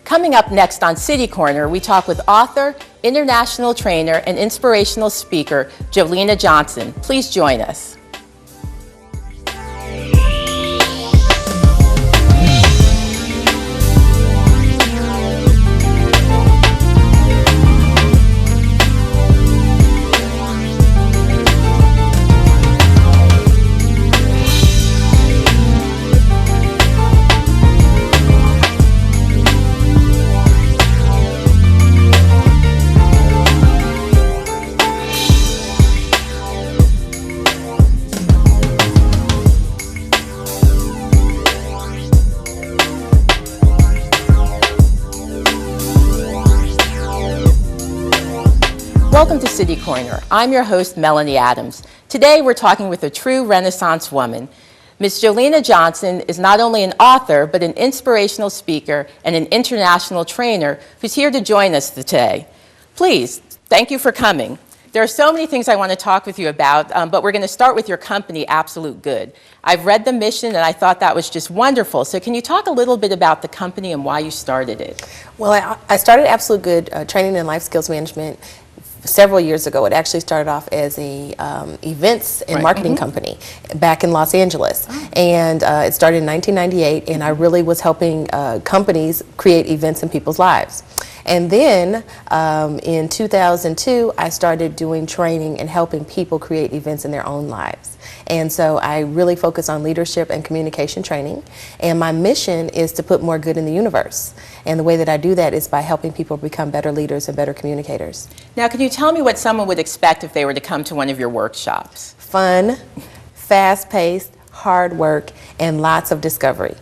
Coming up next on City Corner, we talk with author, international trainer, and inspirational speaker, Jo Lena Johnson. Please join us. Welcome to City Corner. I'm your host, Melanie Adams. Today we're talking with a true Renaissance woman. Ms. Jo Lena Johnson is not only an author, but an inspirational speaker and an international trainer who's here to join us today. Please, thank you for coming. There are so many things I want to talk with you about, but we're going to start with your company, Absolute Good. I've read the mission and I thought that was just wonderful. So can you talk a little bit about the company and why you started it? Well, I started Absolute Good Training and Life Skills Management several years ago. It actually started off as a events and marketing company back in Los Angeles. And it started in 1998, and I really was helping companies create events in people's lives. And then in 2002, I started doing training and helping people create events in their own lives. And so I really focus on leadership and communication training. And my mission is to put more good in the universe. And the way that I do that is by helping people become better leaders and better communicators. Now, can you tell me what someone would expect if they were to come to one of your workshops? Fun, fast-paced, hard work, and lots of discovery.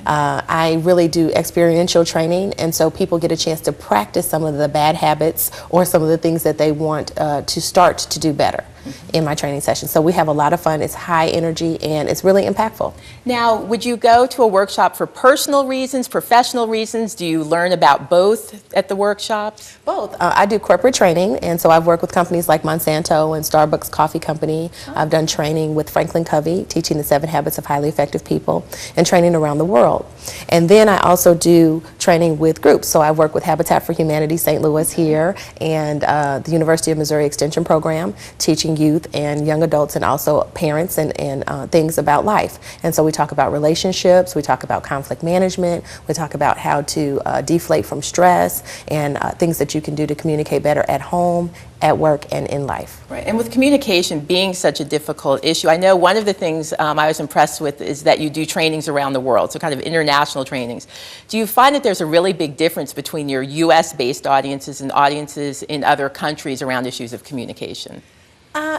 I really do experiential training, and so people get a chance to practice some of the bad habits or some of the things that they want to start to do better in my training session. So we have a lot of fun. It's high energy, and it's really impactful. Now, would you go to a workshop for personal reasons, professional reasons? Do you learn about both at the workshops? Both. I do corporate training, and so I've worked with companies like Monsanto and Starbucks Coffee Company. I've done training with Franklin Covey, teaching the 7 Habits of Highly Effective People, and training around the world. And then I also do training with groups. So I work with Habitat for Humanity St. Louis here, and the University of Missouri Extension Program, teaching youth and young adults and also parents and things about life. And so we talk about relationships, we talk about conflict management, we talk about how to deflate from stress, and things that you can do to communicate better at home, at work, and in life. Right, and with communication being such a difficult issue, I know one of the things I was impressed with is that you do trainings around the world, so kind of international trainings. Do you find that there's a really big difference between your US-based audiences and audiences in other countries around issues of communication?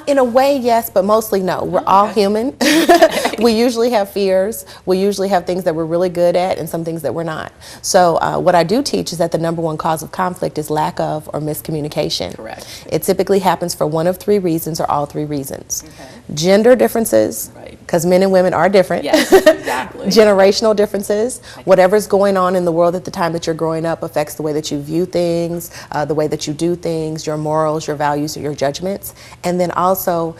In a way, yes, but mostly no. We're all human. We usually have fears. We usually have things that we're really good at and some things that we're not. So what I do teach is that the #1 cause of conflict is lack of or miscommunication. Correct. It typically happens for one of 3 reasons or all 3 reasons. Gender differences, because men and women are different. Yes, exactly. Generational differences. Whatever's going on in the world at the time that you're growing up affects the way that you view things, the way that you do things, your morals, your values, or your judgments. And then also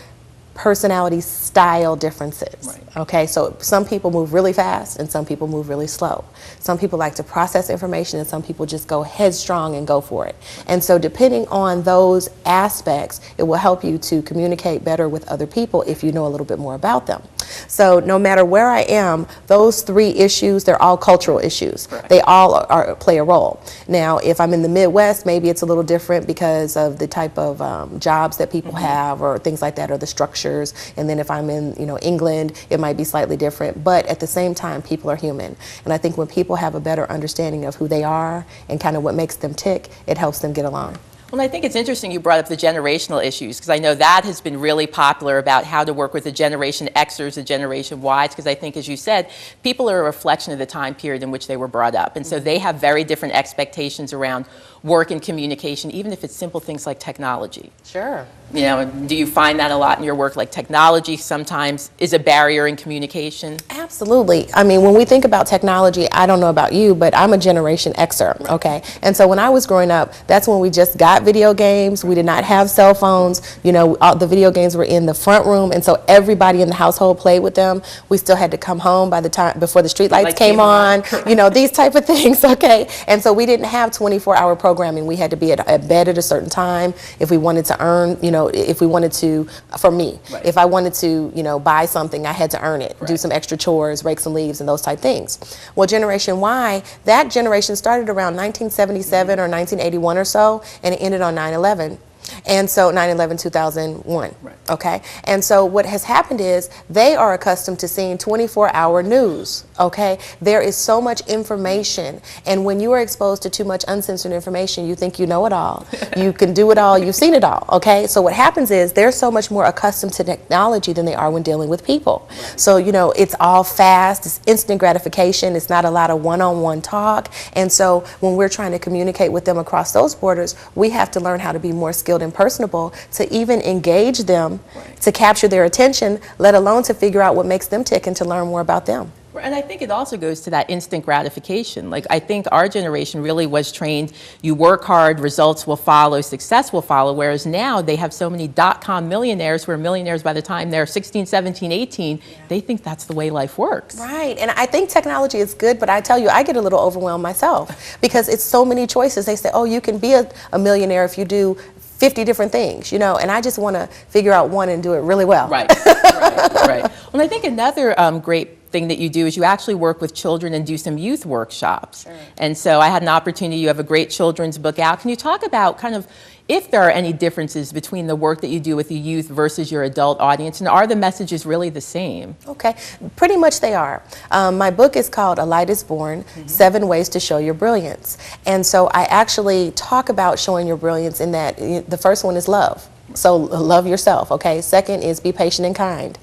personality style differences. Okay, so some people move really fast and some people move really slow. Some people like to process information and some people just go headstrong and go for it. And so depending on those aspects, it will help you to communicate better with other people if you know a little bit more about them. So no matter where I am, those 3 issues, they're all cultural issues. They all play a role. Now, if I'm in the Midwest, maybe it's a little different because of the type of jobs that people have or things like that, or the structures. And then if I'm in, England, it might be slightly different. But at the same time, people are human. And I think when people have a better understanding of who they are and kind of what makes them tick, it helps them get along. Well, I think it's interesting you brought up the generational issues, because I know that has been really popular about how to work with the Generation Xers and Generation Ys, because I think, as you said, people are a reflection of the time period in which they were brought up. And so they have very different expectations around work in communication, even if it's simple things like technology? Sure. You know, do you find that a lot in your work, like technology sometimes is a barrier in communication? Absolutely. I mean, when we think about technology, I don't know about you, but I'm a Generation Xer, okay? And so when I was growing up, that's when we just got video games. We did not have cell phones. You know, all the video games were in the front room, and so everybody in the household played with them. We still had to come home by the time before the street lights came on, you know, these type of things, okay? And so we didn't have 24-hour programming. We had to be at bed at a certain time if we wanted to earn, you know, if we wanted to, for me, if I wanted to, you know, buy something, I had to earn it, do some extra chores, rake some leaves, and those type things. Well, Generation Y, that generation started around 1977 or 1981 or so, and it ended on 9/11. And so 9/11/2001, okay? And so what has happened is they are accustomed to seeing 24-hour news, okay? There is so much information, and when you are exposed to too much uncensored information, you think you know it all. You can do it all, you've seen it all, okay? So what happens is they're so much more accustomed to technology than they are when dealing with people. So, you know, it's all fast, it's instant gratification, it's not a lot of one-on-one talk, and so when we're trying to communicate with them across those borders, we have to learn how to be more skilled and personable to even engage them, to capture their attention, let alone to figure out what makes them tick and to learn more about them. And I think it also goes to that instant gratification. Like, I think our generation really was trained, you work hard, results will follow, success will follow, whereas now they have so many .com millionaires who are millionaires by the time they're 16, 17, 18. They think that's the way life works. Right, and I think technology is good, but I tell you, I get a little overwhelmed myself because it's so many choices. They say, oh, you can be a millionaire if you do 50 different things, you know, and I just want to figure out one and do it really well. Right, right. Well, I think another great thing that you do is you actually work with children and do some youth workshops. Sure. And so I had an opportunity, you have a great children's book out. Can you talk about kind of if there are any differences between the work that you do with the youth versus your adult audience, and are the messages really the same? Okay, pretty much they are. My book is called A Light is Born, 7 Ways to Show Your Brilliance. And so I actually talk about showing your brilliance in that the first one is love. So love yourself, okay? Second is be patient and kind.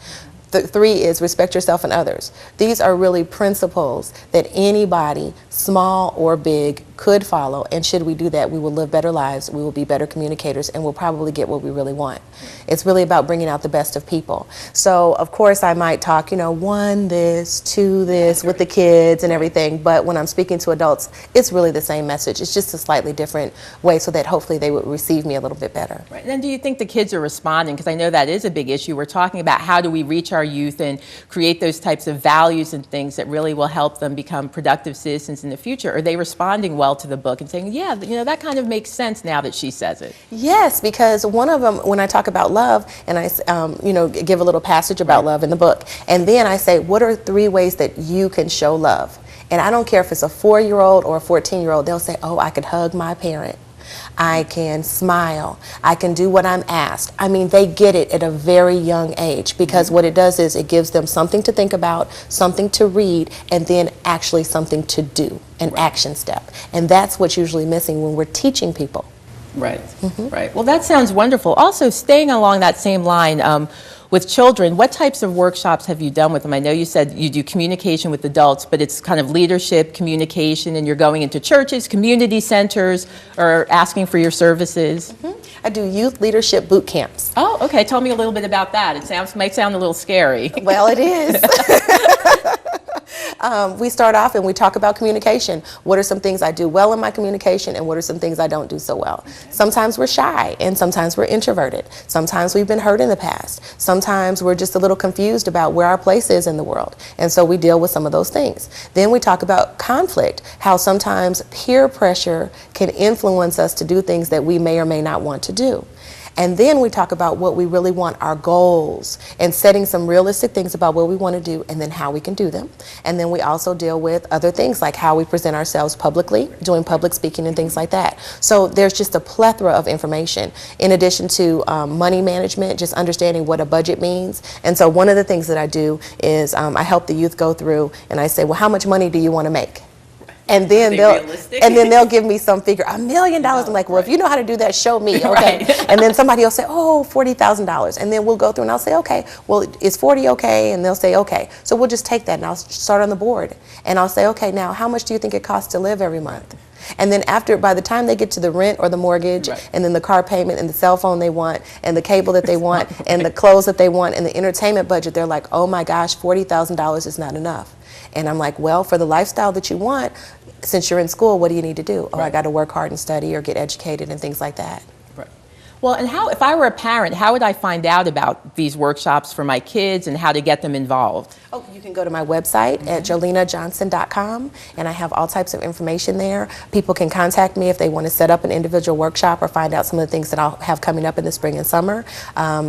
3 is respect yourself and others. These are really principles that anybody, small or big, could follow, and should we do that, we will live better lives, we will be better communicators, and we'll probably get what we really want. It's really about bringing out the best of people. So, of course, I might talk, you know, 1 this, 2 this with the kids and everything, but when I'm speaking to adults, it's really the same message. It's just a slightly different way so that hopefully they would receive me a little bit better. Right. And then do you think the kids are responding? Because I know that is a big issue. We're talking about how do we reach our youth and create those types of values and things that really will help them become productive citizens in the future. Are they responding well to the book and saying, yeah, you know, that kind of makes sense now that she says it? Yes, because one of them, when I talk about love, and I, you know, give a little passage about love in the book, and then I say, what are 3 ways that you can show love? And I don't care if it's a 4-year-old or a 14-year-old, they'll say, oh, I could hug my parent. I can smile. I can do what I'm asked. I mean, they get it at a very young age because what it does is it gives them something to think about, something to read, and then actually something to do, an action step. And that's what's usually missing when we're teaching people. Right, right. Well, that sounds wonderful. Also, staying along that same line, with children, what types of workshops have you done with them? I know you said you do communication with adults, but it's kind of leadership, communication, and you're going into churches, community centers, or asking for your services. I do youth leadership boot camps. Oh, okay. Tell me a little bit about that. It might sound a little scary. Well, it is. We start off and we talk about communication. What are some things I do well in my communication and what are some things I don't do so well? Sometimes we're shy and sometimes we're introverted. Sometimes we've been hurt in the past. Sometimes we're just a little confused about where our place is in the world. And so we deal with some of those things. Then we talk about conflict, how sometimes peer pressure can influence us to do things that we may or may not want to do. And then we talk about what we really want, our goals, and setting some realistic things about what we want to do and then how we can do them. And then we also deal with other things like how we present ourselves publicly, doing public speaking and things like that. So there's just a plethora of information. In addition to money management, just understanding what a budget means. And so one of the things that I do is I help the youth go through and I say, well, how much money do you want to make? And then they'll give me some figure, $1 million. I'm like, well, if you know how to do that, show me, okay? And then somebody will say, oh, $40,000. And then we'll go through and I'll say, okay, well, is 40 okay? And they'll say, okay. So we'll just take that and I'll start on the board. And I'll say, okay, now how much do you think it costs to live every month? And then by the time they get to the rent or the mortgage, Right. and then the car payment and the cell phone they want and the cable that they want and the clothes that they want and the entertainment budget, they're like, oh my gosh, $40,000 is not enough. And I'm like, well, for the lifestyle that you want, since you're in school, what do you need to do? Oh, I Right. got to work hard and study or get educated and things like that. Right. Well, and if I were a parent, how would I find out about these workshops for my kids and how to get them involved? Oh, you can go to my website at jolenajohnson.com, and I have all types of information there. People can contact me if they want to set up an individual workshop or find out some of the things that I'll have coming up in the spring and summer.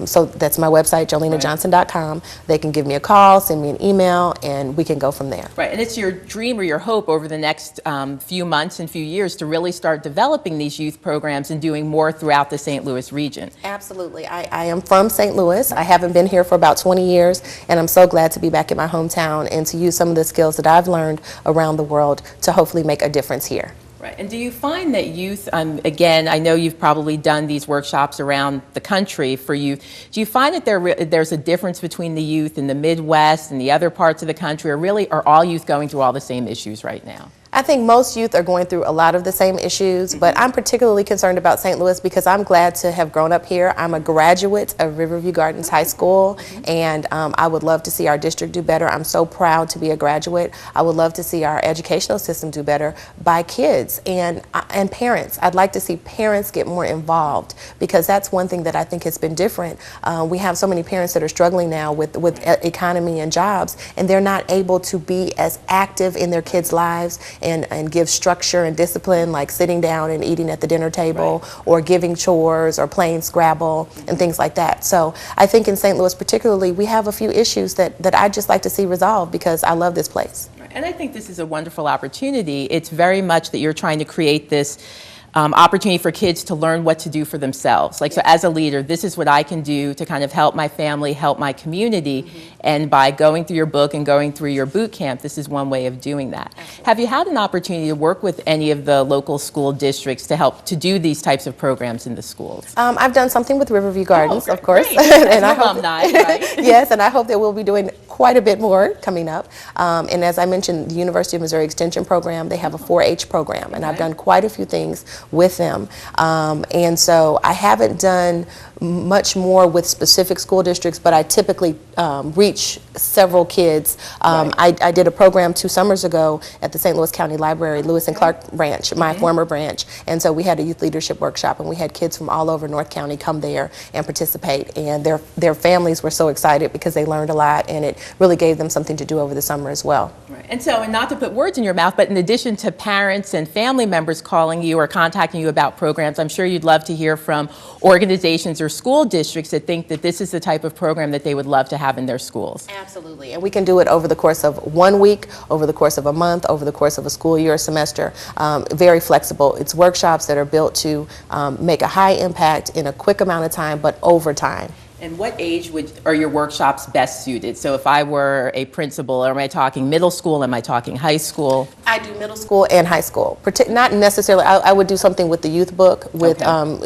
So that's my website, jolenajohnson.com. They can give me a call, send me an email, and we can go from there. Right, and it's your dream or your hope over the next few months and few years to really start developing these youth programs and doing more throughout the St. Louis region. Absolutely. I am from St. Louis. I haven't been here for about 20 years, and I'm so glad to be back in my hometown and to use some of the skills that I've learned around the world to hopefully make a difference here. Right, and do you find that youth, again, I know you've probably done these workshops around the country for youth, do you find that there's a difference between the youth in the Midwest and the other parts of the country, or really are all youth going through all the same issues right now? I think most youth are going through a lot of the same issues, but I'm particularly concerned about St. Louis because I'm glad to have grown up here. I'm a graduate of Riverview Gardens High School, and I would love to see our district do better. I'm so proud to be a graduate. I would love to see our educational system do better by kids and parents. I'd like to see parents get more involved because that's one thing that I think has been different. We have so many parents that are struggling now with economy and jobs, and they're not able to be as active in their kids' lives and give structure and discipline, like sitting down and eating at the dinner table, right. or giving chores or playing Scrabble and things like that. So I think in St. Louis particularly, we have a few issues that I'd just like to see resolved because I love this place. And I think this is a wonderful opportunity. It's very much that you're trying to create this opportunity for kids to learn what to do for themselves. Like, so as a leader, this is what I can do to kind of help my family, help my community. Mm-hmm. And by going through your book and going through your boot camp, this is one way of doing that. Absolutely. Have you had an opportunity to work with any of the local school districts to help to do these types of programs in the schools? I've done something with Riverview Gardens, of course. And I alumni, right? Yes, and I hope that we'll be doing quite a bit more coming up. And as I mentioned, the University of Missouri Extension program, they have a 4-H program, and I've done quite a few things with them. And so I haven't done much more with specific school districts, but I typically reach several kids. I did a program 2 summers ago at the St. Louis County Library, Lewis and Clark branch, my former branch, and so we had a youth leadership workshop, and we had kids from all over North County come there and participate, and their families were so excited because they learned a lot, and it really gave them something to do over the summer as well. Right. And so, and not to put words in your mouth, but in addition to parents and family members calling you or contacting you about programs, I'm sure you'd love to hear from organizations or school districts that think that this is the type of program that they would love to have in their schools. Absolutely, and we can do it over the course of 1 week, over the course of a month, over the course of a school year or semester. Very flexible. It's workshops that are built to make a high impact in a quick amount of time, but over time. And what age are your workshops best suited? So if I were a principal, am I talking middle school, am I talking high school? I do middle school and high school. Not necessarily, I would do something with the youth book with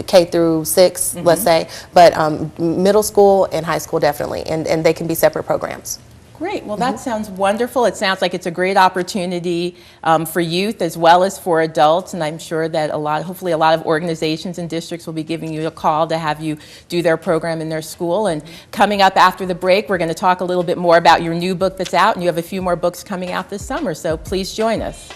K through 6, let's say, but middle school and high school definitely, and they can be separate programs. Great. Well, that sounds wonderful. It sounds like it's a great opportunity for youth as well as for adults, and I'm sure that hopefully a lot of organizations and districts will be giving you a call to have you do their program in their school. And coming up after the break, we're going to talk a little bit more about your new book that's out, and you have a few more books coming out this summer, so please join us.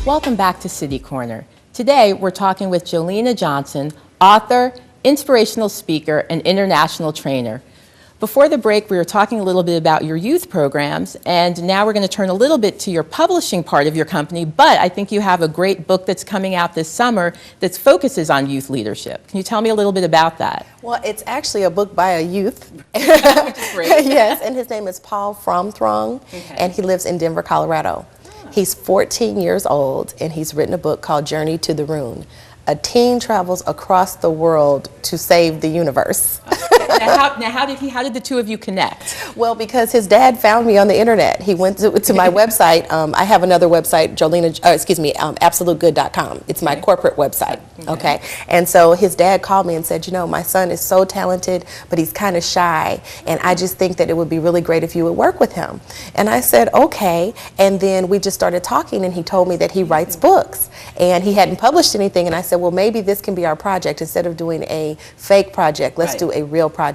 Welcome back to City Corner. Today, we're talking with Jo Lena Johnson, author, inspirational speaker, and international trainer. Before the break, we were talking a little bit about your youth programs, and now we're going to turn a little bit to your publishing part of your company, but I think you have a great book that's coming out this summer that focuses on youth leadership. Can you tell me a little bit about that? Well, it's actually a book by a youth. Which is great. Yes, and his name is Paul Fromthrong, and he lives in Denver, Colorado. He's 14 years old, and he's written a book called Journey to the Rune. A teen travels across the world to save the universe. Now, how did the two of you connect? Well, because his dad found me on the internet. He went to my website. I have another website, absolutegood.com. It's my corporate website. Okay. And so his dad called me and said, you know, my son is so talented, but he's kind of shy, and I just think that it would be really great if you would work with him. And I said, okay. And then we just started talking, and he told me that he writes books, and he hadn't published anything. And I said, well, maybe this can be our project. Instead of doing a fake project, let's do a real project.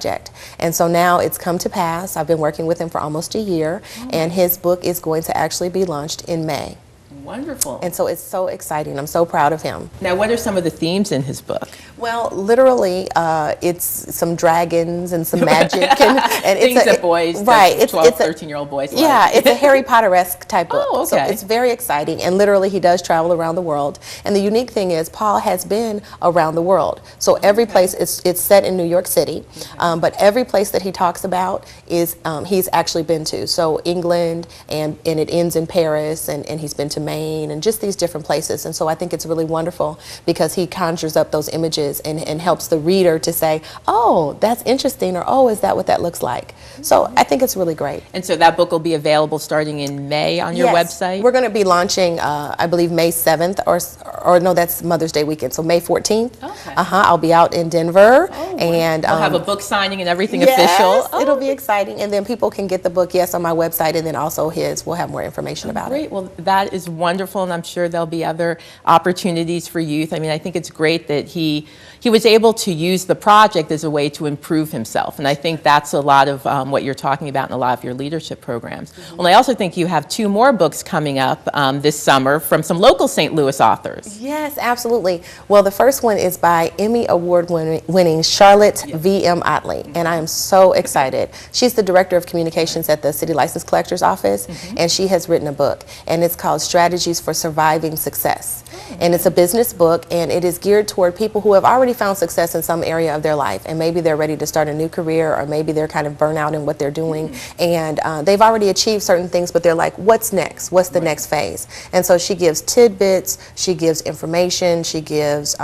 And so now it's come to pass. I've been working with him for almost a year, and his book is going to actually be launched in May. Wonderful. And so it's so exciting. I'm so proud of him. Now, what are some of the themes in his book? Well, literally, it's some dragons and some magic. and Things that boys, right, 12, 13-year-old boys like. Yeah, it's a Harry Potter-esque type book. Oh, okay. So it's very exciting, and literally he does travel around the world. And the unique thing is Paul has been around the world. So every place, it's set in New York City, but every place that he talks about is he's actually been to. So England, and it ends in Paris, and he's been to Maine, and just these different places. And so I think it's really wonderful because he conjures up those images and helps the reader to say, oh, that's interesting, or oh, is that what that looks like? So I think it's really great. And so that book will be available starting in May on your website? We're going to be launching, I believe, May 7th, or no, that's Mother's Day weekend, so May 14th. Okay. I'll be out in Denver. And we'll have a book signing and everything official. Oh, it'll be exciting. And then people can get the book, on my website, and then also we'll have more information about it. Great. Well, that is wonderful, and I'm sure there'll be other opportunities for youth. I mean, I think it's great that he was able to use the project as a way to improve himself, and I think that's a lot of what you're talking about in a lot of your leadership programs. Well, I also think you have 2 more books coming up this summer from some local St. Louis authors. Yes, absolutely. Well, the first one is by Emmy Award-winning Charlotte V.M. Otley, and I am so excited. She's the Director of Communications at the City License Collector's Office, and she has written a book, and it's called Strategies for Surviving Success. And it's a business book, and it is geared toward people who have already found success in some area of their life, and maybe they're ready to start a new career, or maybe they're kind of burnt out in what they're doing, and they've already achieved certain things, but they're like, what's next? What's the next phase? And so she gives tidbits, she gives information, she gives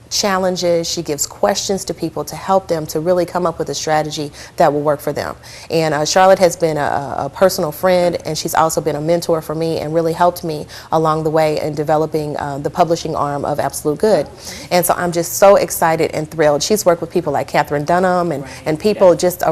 challenges, she gives questions to people to help them to really come up with a strategy that will work for them. And Charlotte has been a personal friend, and she's also been a mentor for me and really helped me along the way in developing the publishing arm of Absolute Good. And so I'm just so excited and thrilled. She's worked with people like Catherine Dunham and people, just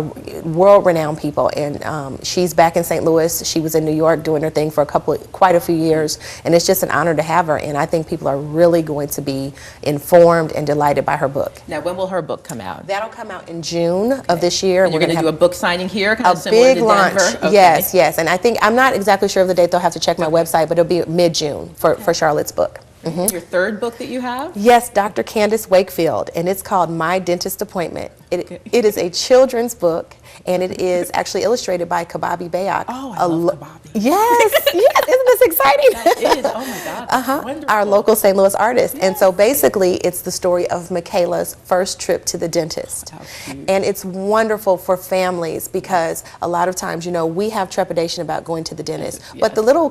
world-renowned people. And she's back in St. Louis. She was in New York doing her thing for quite a few years, and it's just an honor to have her. And I think people are really going to be informed and delighted by her book. Now, when will her book come out? That'll come out in June of this year. And you're going to do a book signing here, kind of a similar big to launch. Denver? Okay. Yes. And I think, I'm not exactly sure of the date. They'll have to check my website, but it'll be mid-June for Charlotte's book. Your third book that you have? Yes, Dr. Candace Wakefield, and it's called My Dentist Appointment. It is a children's book, and it is actually illustrated by Kababi Bayak. Oh, I love Kababi. Yes, isn't this exciting? That is, oh my God, wonderful. Our local St. Louis artist. And so basically it's the story of Michaela's first trip to the dentist. And it's wonderful for families because a lot of times, we have trepidation about going to the dentist, but the little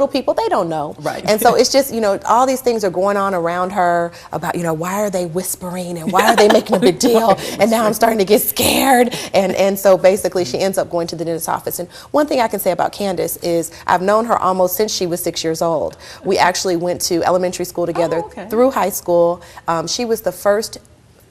people, they don't know. Right. And so it's just, all these things are going on around her about, why are they whispering and why are they making a big deal? And now I'm starting to get scared. And so basically she ends up going to the dentist's office. And one thing I can say about Candace is I've known her almost since she was 6 years old. We actually went to elementary school together through high school. She was the first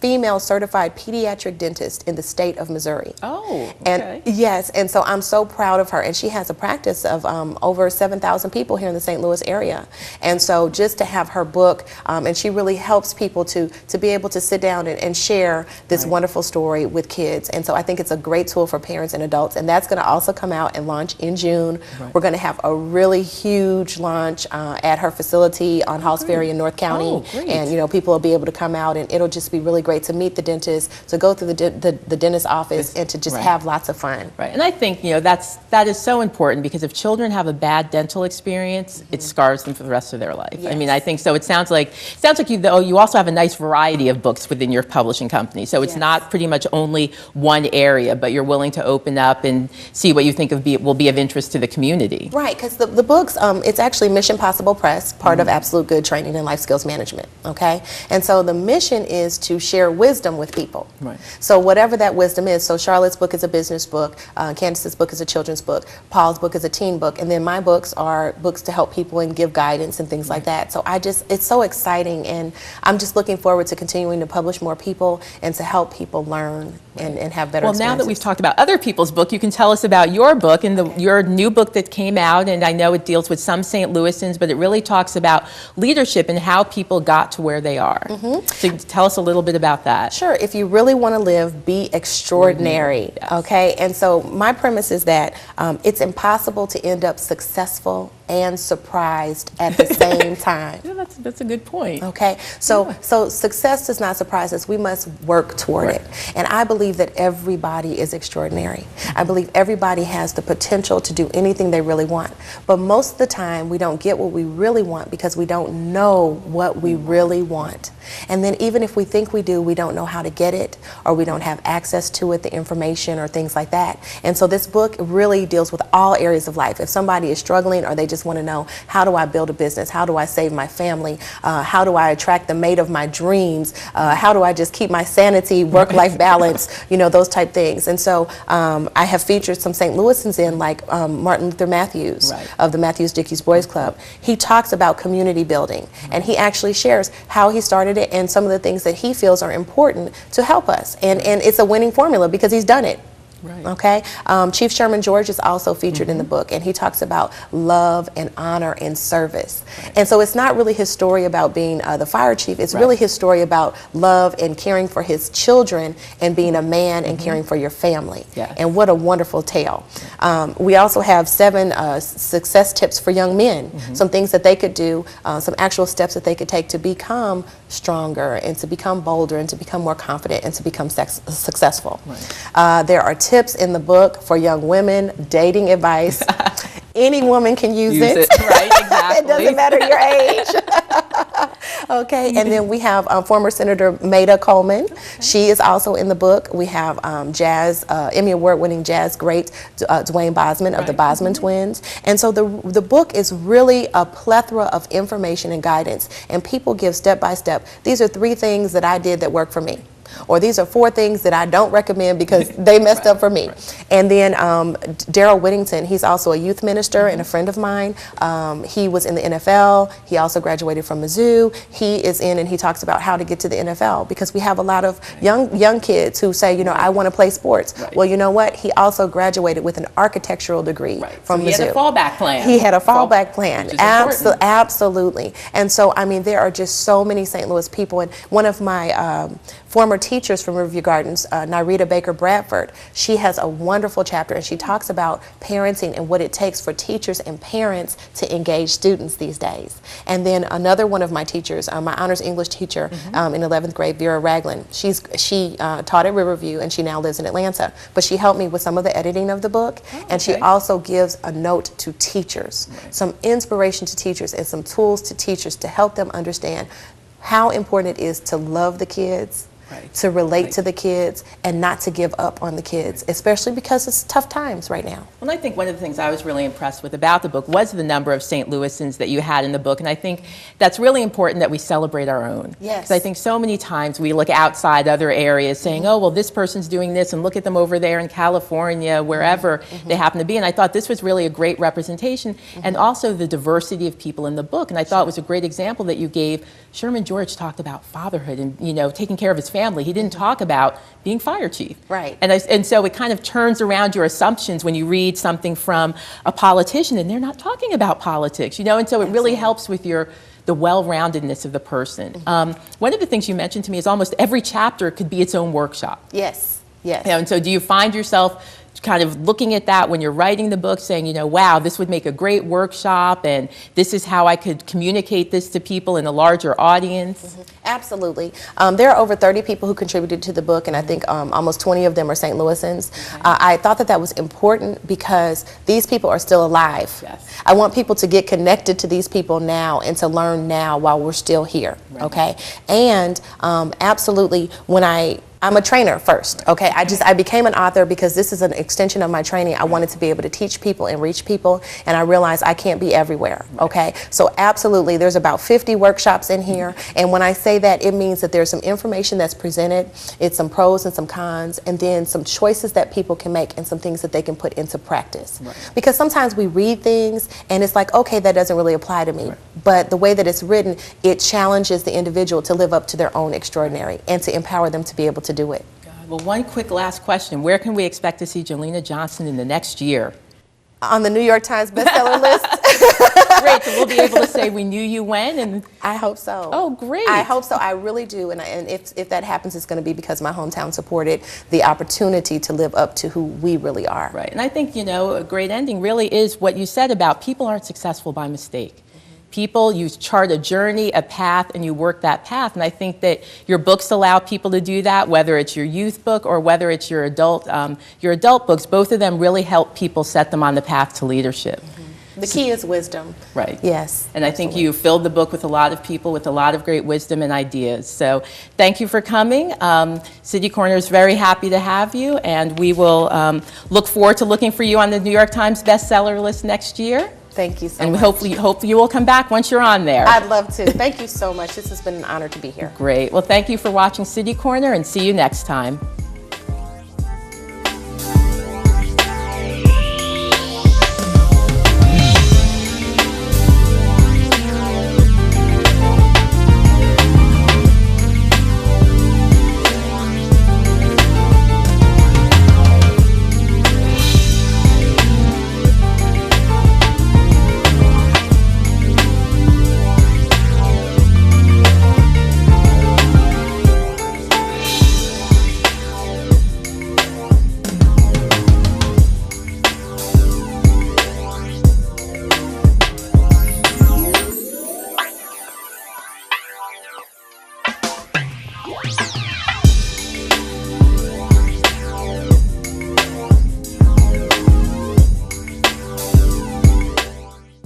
female certified pediatric dentist in the state of Missouri. Oh, okay. And yes, and so I'm so proud of her. And she has a practice of over 7,000 people here in the St. Louis area. And so just to have her book, and she really helps people to be able to sit down and share this wonderful story with kids. And so I think it's a great tool for parents and adults. And that's going to also come out and launch in June. We're going to have a really huge launch at her facility on Halls Ferry in North County. And people will be able to come out, and it'll just be really great great to meet the dentist, to go through the dentist office, and to just have lots of fun. Right, and I think, you know, that is so important, because if children have a bad dental experience, it scars them for the rest of their life. Yes. I mean, I think so. It sounds like you also have a nice variety of books within your publishing company. So it's not pretty much only one area, but you're willing to open up and see what you think will be of interest to the community. Right, because the books, it's actually Mission Possible Press, part of Absolute Good Training and Life Skills Management, okay? And so the mission is to share wisdom with people. Right. So whatever that wisdom is, so Charlotte's book is a business book, Candace's book is a children's book, Paul's book is a teen book, and then my books are books to help people and give guidance and things like that. So it's so exciting, and I'm just looking forward to continuing to publish more people and to help people learn and have better experiences. Well, now that we've talked about other people's book, you can tell us about your book and your new book that came out, and I know it deals with some St. Louisans, but it really talks about leadership and how people got to where they are. So tell us a little bit about that. Sure. If you really want to live, be extraordinary, okay? And so my premise is that it's impossible to end up successful and surprised at the same time. Yeah, that's a good point. Okay, so success does not surprise us. We must work toward it. And I believe that everybody is extraordinary. I believe everybody has the potential to do anything they really want. But most of the time, we don't get what we really want because we don't know what we really want. And then even if we think we do, we don't know how to get it, or we don't have access to it, the information or things like that. And so this book really deals with all areas of life. If somebody is struggling, or they just want to know, how do I build a business? How do I save my family? How do I attract the mate of my dreams? How do I just keep my sanity, work-life balance, you know, those type things. And so I have featured some St. Louisans in, like Martin Luther Matthews of the Matthews Dickey's Boys Club. He talks about community building, and he actually shares how he started it and some of the things that he feels are important to help us. And it's a winning formula because he's done it. Right. Okay. Chief Sherman George is also featured in the book, and he talks about love and honor and service. And so it's not really his story about being the fire chief. It's really his story about love and caring for his children and being a man and caring for your family. And what a wonderful tale. We also have 7 success tips for young men, some things that they could do, some actual steps that they could take to become stronger and to become bolder and to become more confident and to become successful. There are tips in the book for young women, dating advice. Any woman can use it. Right, exactly. It doesn't matter your age. Okay, and then we have former Senator Maida Coleman. She is also in the book. We have Emmy Award-winning jazz great Dwayne Bosman of the Bosman Twins. And so the book is really a plethora of information and guidance, and people give step by step. These are 3 things that I did that worked for me. Or these are 4 things that I don't recommend because they messed up for me. And then Darrell Whittington, he's also a youth minister and a friend of mine. He was in the NFL. He also graduated from Mizzou. He is in, and he talks about how to get to the NFL, because we have a lot of young kids who say, you know, I want to play sports. Well, you know what? He also graduated with an architectural degree from Mizzou. He had a fallback plan. He had a fallback plan. Absolutely. And so, I mean, there are just so many St. Louis people. And one of my former teachers from Riverview Gardens, Nyrita Baker Bradford, she has a wonderful chapter, and she talks about parenting and what it takes for teachers and parents to engage students these days. And then another one of my teachers, my honors English teacher in 11th grade, Vera Ragland, she taught at Riverview, and she now lives in Atlanta. But she helped me with some of the editing of the book, and she also gives a note to teachers, some inspiration to teachers and some tools to teachers to help them understand how important it is to love the kids, to relate to the kids, and not to give up on the kids, especially because it's tough times right now. Well, I think one of the things I was really impressed with about the book was the number of St. Louisans that you had in the book, and I think that's really important that we celebrate our own. Yes. Because I think so many times we look outside other areas saying, oh, well, this person's doing this, and look at them over there in California, wherever they happen to be, and I thought this was really a great representation, and also the diversity of people in the book, and I thought it was a great example that you gave. Sherman George talked about fatherhood and, you know, taking care of his family. He didn't talk about being fire chief. And so it kind of turns around your assumptions when you read something from a politician and they're not talking about politics, you know, and so it really helps with the well-roundedness of the person. One of the things you mentioned to me is almost every chapter could be its own workshop. Yes. Yes. You know, and so do you find yourself kind of looking at that when you're writing the book, saying, you know, wow, this would make a great workshop, and this is how I could communicate this to people in a larger audience? Absolutely. There are over 30 people who contributed to the book, and I think almost 20 of them are St. Louisans. I thought that was important because these people are still alive. Yes. I want people to get connected to these people now and to learn now while we're still here, okay? And absolutely, I'm a trainer first, okay? I became an author because this is an extension of my training. I wanted to be able to teach people and reach people, and I realized I can't be everywhere, okay? So absolutely, there's about 50 workshops in here, and when I say that, it means that there's some information that's presented, it's some pros and some cons, and then some choices that people can make and some things that they can put into practice. Right. Because sometimes we read things, and it's like, okay, that doesn't really apply to me. Right. But the way that it's written, it challenges the individual to live up to their own extraordinary and to empower them to be able to do it. Well, one quick last question. Where can we expect to see Jo Lena Johnson in the next year? On the New York Times bestseller list. Great, so we'll be able to say we knew you when, and I hope so. Oh, great. I hope so. I really do, and if that happens, it's going to be because my hometown supported the opportunity to live up to who we really are. Right, and I think, you know, a great ending really is what you said about people aren't successful by mistake. People, you chart a journey, a path, and you work that path. And I think that your books allow people to do that, whether it's your youth book or whether it's your adult books. Both of them really help people set them on the path to leadership. The key is wisdom. Right. Yes. And I think you filled the book with a lot of people with a lot of great wisdom and ideas. So thank you for coming. City Corner is very happy to have you, and we will look forward to looking for you on the New York Times bestseller list next year. Thank you so much. And we hope you will come back once you're on there. I'd love to. Thank you so much. This has been an honor to be here. Great. Well, thank you for watching City Corner, and see you next time.